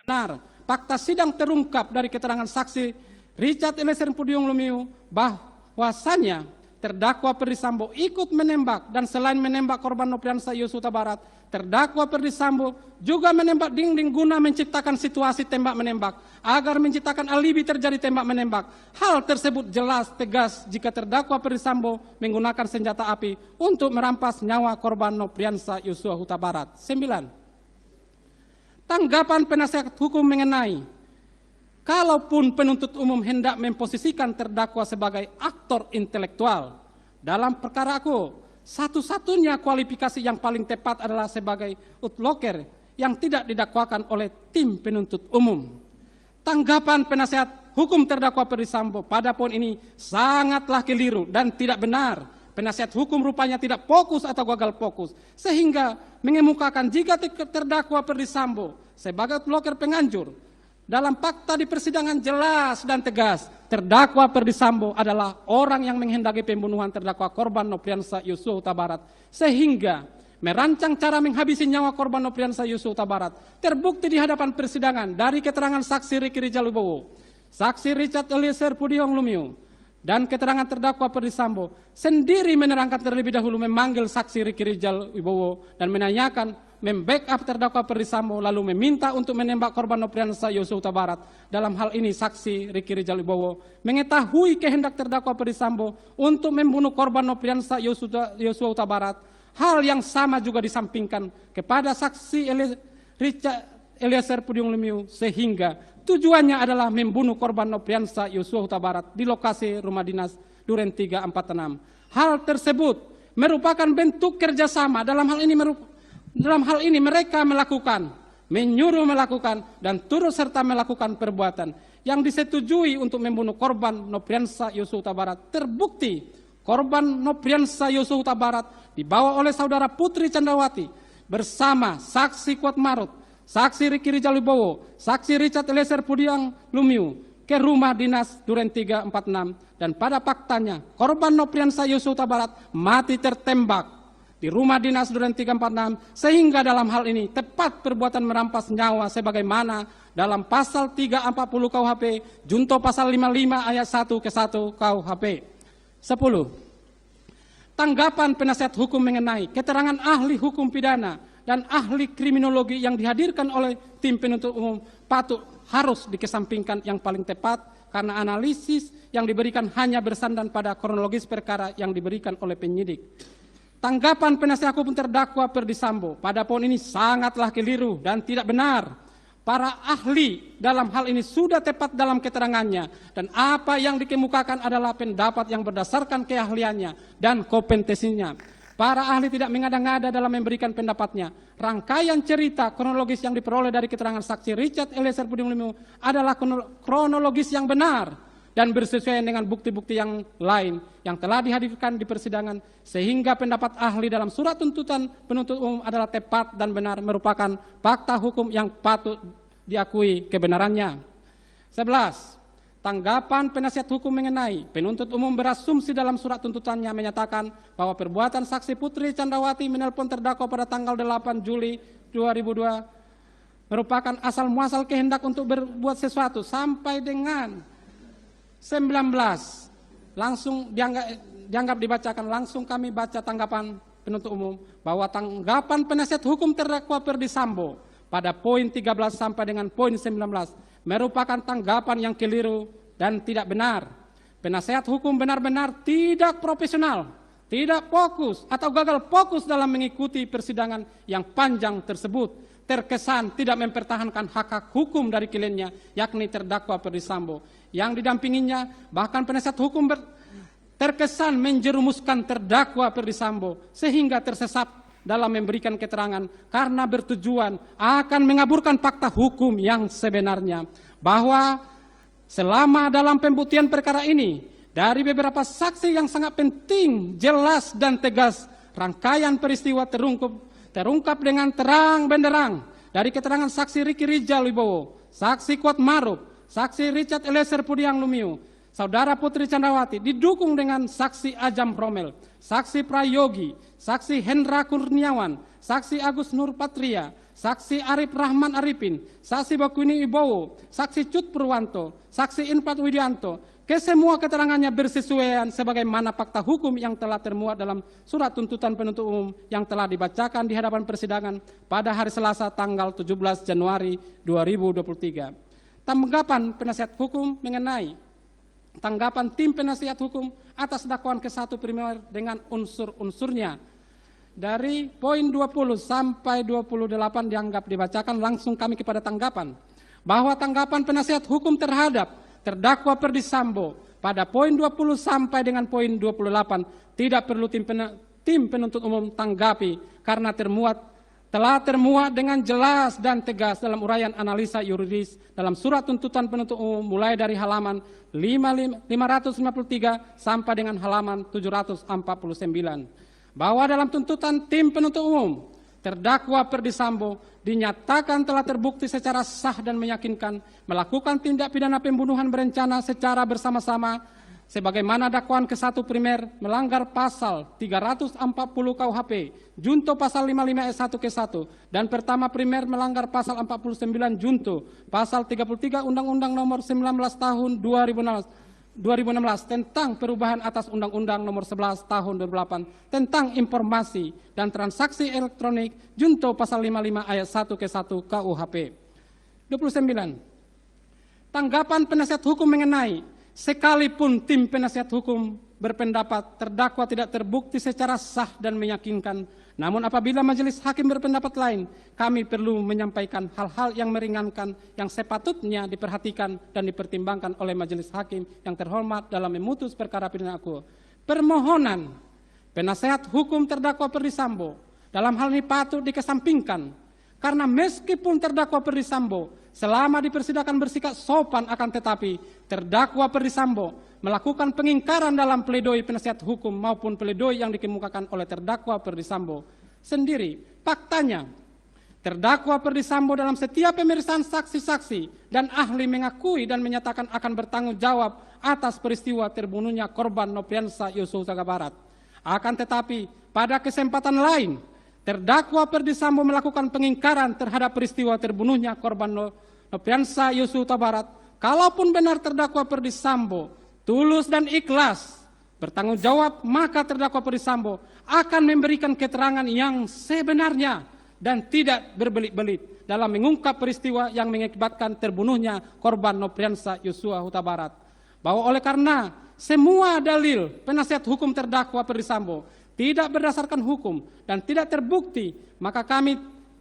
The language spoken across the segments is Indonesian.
benar. Fakta sidang terungkap dari keterangan saksi Richard Eliezer Pudium Lumiu bahwasannya terdakwa Perdisambo ikut menembak dan selain menembak korban Nopriansa Yosua Huta Barat, terdakwa Perdisambo juga menembak dinding guna menciptakan situasi tembak-menembak agar menciptakan alibi terjadi tembak-menembak. Hal tersebut jelas tegas jika terdakwa Perdisambo menggunakan senjata api untuk merampas nyawa korban Nopriansa Yosua Huta Barat. 9. Tanggapan penasihat hukum mengenai kalaupun penuntut umum hendak memposisikan terdakwa sebagai aktor intelektual dalam perkara aku, satu-satunya kualifikasi yang paling tepat adalah sebagai outlocker yang tidak didakwakan oleh tim penuntut umum. Tanggapan penasihat hukum terdakwa Perdisambo pada poin ini sangatlah keliru dan tidak benar. Penasihat hukum rupanya tidak fokus atau gagal fokus, sehingga mengemukakan jika terdakwa Perdisambo sebagai outlocker penganjur. Dalam fakta di persidangan jelas dan tegas, terdakwa Perdisambo adalah orang yang menghendaki pembunuhan terdakwa korban Nopriansa Yosua Huta Barat, sehingga merancang cara menghabisi nyawa korban Nopriansa Yosua Huta Barat terbukti di hadapan persidangan dari keterangan saksi Ricky Rijal Wibowo, saksi Richard Eliezer Pudium Lumiu, dan keterangan terdakwa Perdisambo sendiri menerangkan terlebih dahulu memanggil saksi Ricky Rijal Wibowo dan menanyakan membackup terdakwa Perdisambo lalu meminta untuk menembak korban Nopriansa Yosua Huta Barat. Dalam hal ini saksi Ricky Rijal Wibowo mengetahui kehendak terdakwa Perdisambo untuk membunuh korban Nopriansa Yosua Huta Barat. Hal yang sama juga disampingkan kepada saksi Richard Eliezer Pudium Lumiu, sehingga tujuannya adalah membunuh korban Nopriansa Yosua Huta Barat di lokasi rumah dinas Duren 346. Hal tersebut merupakan bentuk kerjasama. Dalam hal ini mereka melakukan, menyuruh melakukan, dan turut serta melakukan perbuatan yang disetujui untuk membunuh korban Nopriansa Yosua Huta Barat. Terbukti korban Nopriansa Yosua Huta Barat dibawa oleh saudara Putri Candrawati bersama saksi Kuatmaruf, saksi Ricky Rijal Wibowo, saksi Richard Eliezer Pudium Lumiu ke rumah dinas Duren 346, dan pada faktanya korban Nopriansa Yosua Huta Barat mati tertembak di rumah dinas Duren 346, sehingga dalam hal ini tepat perbuatan merampas nyawa sebagaimana dalam pasal 340 KUHP junto pasal 55 ayat 1 ke 1 KUHP. 10. Tanggapan penasihat hukum mengenai keterangan ahli hukum pidana dan ahli kriminologi yang dihadirkan oleh tim penuntut umum patut harus dikesampingkan yang paling tepat karena analisis yang diberikan hanya bersandar pada kronologis perkara yang diberikan oleh penyidik. Tanggapan penasihat hukum terdakwa Perdisambo pada poin ini sangatlah keliru dan tidak benar. Para ahli dalam hal ini sudah tepat dalam keterangannya dan apa yang dikemukakan adalah pendapat yang berdasarkan keahliannya dan kompetensinya. Para ahli tidak mengada-ngada dalam memberikan pendapatnya. Rangkaian cerita kronologis yang diperoleh dari keterangan saksi Richard Eliezer Pudium Lumiu adalah kronologis yang benar dan bersesuaian dengan bukti-bukti yang lain yang telah dihadirkan di persidangan, sehingga pendapat ahli dalam surat tuntutan penuntut umum adalah tepat dan benar, merupakan fakta hukum yang patut diakui kebenarannya. 11. Tanggapan penasihat hukum mengenai penuntut umum berasumsi dalam surat tuntutannya menyatakan bahwa perbuatan saksi Putri Candrawati menelpon terdakwa pada tanggal 8 Juli 2002 merupakan asal muasal kehendak untuk berbuat sesuatu sampai dengan 19. Langsung dianggap dibacakan. Langsung kami baca tanggapan penuntut umum bahwa tanggapan penasihat hukum terdakwa Perdisambo pada poin 13 sampai dengan poin 19 merupakan tanggapan yang keliru dan tidak benar. Penasihat hukum benar-benar tidak profesional, tidak fokus atau gagal fokus dalam mengikuti persidangan yang panjang tersebut. Terkesan tidak mempertahankan hak hukum dari kliennya, yakni terdakwa Perdisambo. Yang didampinginya, bahkan penasihat hukum terkesan menjerumuskan terdakwa Perdisambo sehingga tersesat dalam memberikan keterangan karena bertujuan akan mengaburkan fakta hukum yang sebenarnya, bahwa selama dalam pembuktian perkara ini dari beberapa saksi yang sangat penting, jelas dan tegas, rangkaian peristiwa terungkap dengan terang benderang dari keterangan saksi Ricky Rijal Wibowo, saksi Kuatmaruf, saksi Richard Eliezer Pudium Lumiu, saudara Putri Candrawati, didukung dengan saksi Ajam Romel, saksi Prayogi, saksi Hendra Kurniawan, saksi Agus Nurpatria, Saksi Arif Rahman Arifin, Saksi Bakuini Ibowo, Saksi Cut Purwanto, Saksi Infat Widianto, kesemua keterangannya bersesuaian sebagaimana fakta hukum yang telah termuat dalam surat tuntutan penuntut umum yang telah dibacakan di hadapan persidangan pada hari Selasa tanggal 17 Januari 2023. Tanggapan penasihat hukum mengenai tanggapan tim penasihat hukum atas dakwaan ke-1 primer dengan unsur-unsurnya. Dari poin 20 sampai 28 dianggap dibacakan, langsung kami kepada tanggapan. Bahwa tanggapan penasihat hukum terhadap terdakwa Ferdy Sambo pada poin 20 sampai dengan poin 28 tidak perlu tim penuntut umum tanggapi karena telah termuat dengan jelas dan tegas dalam uraian analisa yuridis dalam surat tuntutan penuntut umum mulai dari halaman 553 sampai dengan halaman 749. Bahwa dalam tuntutan tim penuntut umum, terdakwa Ferdy Sambo dinyatakan telah terbukti secara sah dan meyakinkan melakukan tindak pidana pembunuhan berencana secara bersama-sama sebagaimana dakwaan ke-1 primer melanggar pasal 340 KUHP, junto pasal 55 ayat 1 ke-1, dan pertama primer melanggar pasal 49 junto pasal 33 Undang-Undang Nomor 19 Tahun 2016 tentang perubahan atas Undang-Undang Nomor 11 Tahun 2008 tentang informasi dan transaksi elektronik junto pasal 55 ayat 1 ke-1 KUHP. 29. Tanggapan penasihat hukum mengenai sekalipun tim penasihat hukum berpendapat terdakwa tidak terbukti secara sah dan meyakinkan, namun apabila majelis hakim berpendapat lain, kami perlu menyampaikan hal-hal yang meringankan yang sepatutnya diperhatikan dan dipertimbangkan oleh majelis hakim yang terhormat dalam memutus perkara pidana aku. Permohonan penasehat hukum terdakwa Ferdy Sambo dalam hal ini patut dikesampingkan karena meskipun terdakwa Ferdy Sambo selama di persidangan bersikap sopan, akan tetapi terdakwa Ferdy Sambo melakukan pengingkaran dalam pledoi penasihat hukum maupun pledoi yang dikemukakan oleh terdakwa Ferdy Sambo sendiri. Faktanya, terdakwa Ferdy Sambo dalam setiap pemeriksaan saksi-saksi dan ahli mengakui dan menyatakan akan bertanggung jawab atas peristiwa terbunuhnya korban Nofriansah Yosua Huta Barat. Akan tetapi, pada kesempatan lain, terdakwa Ferdy Sambo melakukan pengingkaran terhadap peristiwa terbunuhnya korban Nofriansah Yosua Huta Barat. Kalaupun benar terdakwa Ferdy Sambo tulus dan ikhlas bertanggung jawab, maka terdakwa Ferdy Sambo akan memberikan keterangan yang sebenarnya dan tidak berbelit-belit dalam mengungkap peristiwa yang mengakibatkan terbunuhnya korban Nofriansah Yosua Huta Barat. Bahwa oleh karena semua dalil penasihat hukum terdakwa Ferdy Sambo tidak berdasarkan hukum dan tidak terbukti, maka kami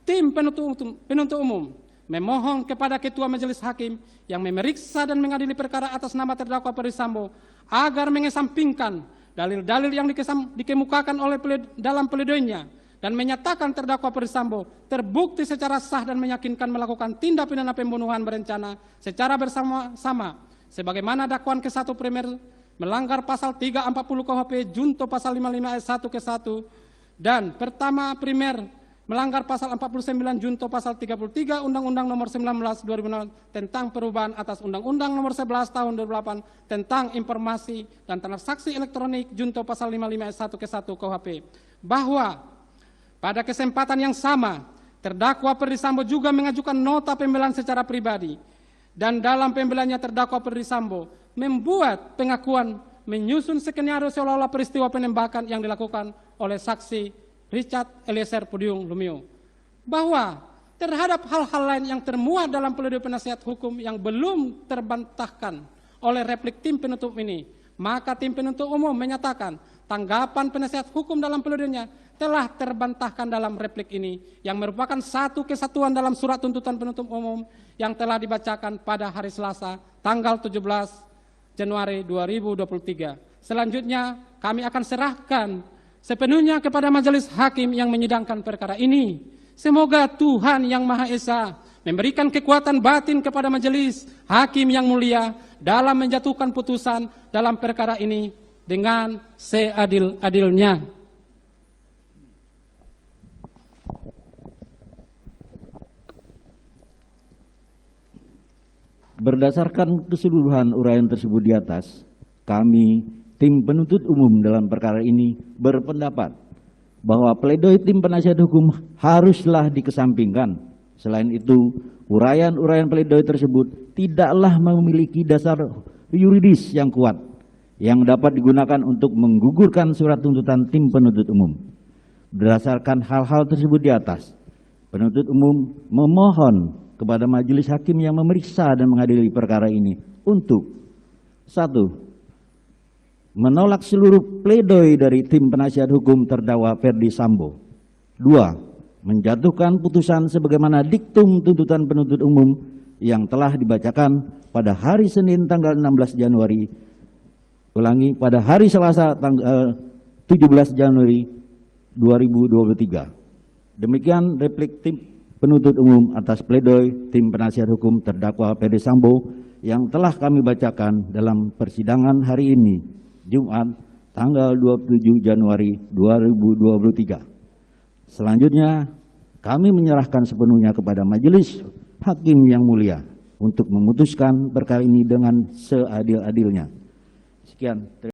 tim penuntut umum memohon kepada Ketua Majelis Hakim yang memeriksa dan mengadili perkara atas nama terdakwa Ferdy Sambo agar mengesampingkan dalil-dalil yang dikemukakan oleh dalam pledoinya dan menyatakan terdakwa Ferdy Sambo terbukti secara sah dan meyakinkan melakukan tindak pidana pembunuhan berencana secara bersama-sama sebagaimana dakwaan ke-1 primer melanggar pasal 340 KUHP junto pasal 55 ayat 1 ke-1 dan pertama primer melanggar pasal 49 junto pasal 33 Undang-Undang Nomor 19 2006 tentang perubahan atas Undang-Undang Nomor 11 Tahun 2008 tentang informasi dan transaksi elektronik junto pasal 55 ayat 1 ke-1 KUHP. Bahwa pada kesempatan yang sama terdakwa Ferdy Sambo juga mengajukan nota pembelaan secara pribadi dan dalam pembelaannya terdakwa Ferdy Sambo membuat pengakuan menyusun skenario seolah-olah peristiwa penembakan yang dilakukan oleh saksi Richard Eliezer Pudium Lumiu, bahwa terhadap hal-hal lain yang termuat dalam pledoi penasihat hukum yang belum terbantahkan oleh replik tim penuntut ini, maka tim penuntut umum menyatakan tanggapan penasihat hukum dalam pledoinya telah terbantahkan dalam replik ini yang merupakan satu kesatuan dalam surat tuntutan penuntut umum yang telah dibacakan pada hari Selasa tanggal 17 Januari 2023. Selanjutnya kami akan serahkan sepenuhnya kepada majelis hakim yang menyidangkan perkara ini. Semoga Tuhan Yang Maha Esa memberikan kekuatan batin kepada majelis hakim yang mulia dalam menjatuhkan putusan dalam perkara ini dengan seadil-adilnya. Berdasarkan keseluruhan uraian tersebut di atas, kami tim penuntut umum dalam perkara ini berpendapat bahwa pledoi tim penasihat hukum haruslah dikesampingkan. Selain itu, uraian-uraian pledoi tersebut tidaklah memiliki dasar yuridis yang kuat yang dapat digunakan untuk menggugurkan surat tuntutan tim penuntut umum. Berdasarkan hal-hal tersebut di atas, penuntut umum memohon kepada majelis hakim yang memeriksa dan mengadili perkara ini untuk: 1. Menolak seluruh pledoi dari tim penasihat hukum terdakwa Ferdi Sambo. 2. Menjatuhkan putusan sebagaimana diktum tuntutan penuntut umum yang telah dibacakan pada hari Senin tanggal 16 Januari, pada hari Selasa tanggal 17 Januari 2023. Demikian replik tim penuntut umum atas pledoi tim penasihat hukum terdakwa Ferdi Sambo yang telah kami bacakan dalam persidangan hari ini, Jumat tanggal 27 Januari 2023. Selanjutnya, kami menyerahkan sepenuhnya kepada majelis hakim yang mulia untuk memutuskan perkara ini dengan seadil-adilnya. Sekian.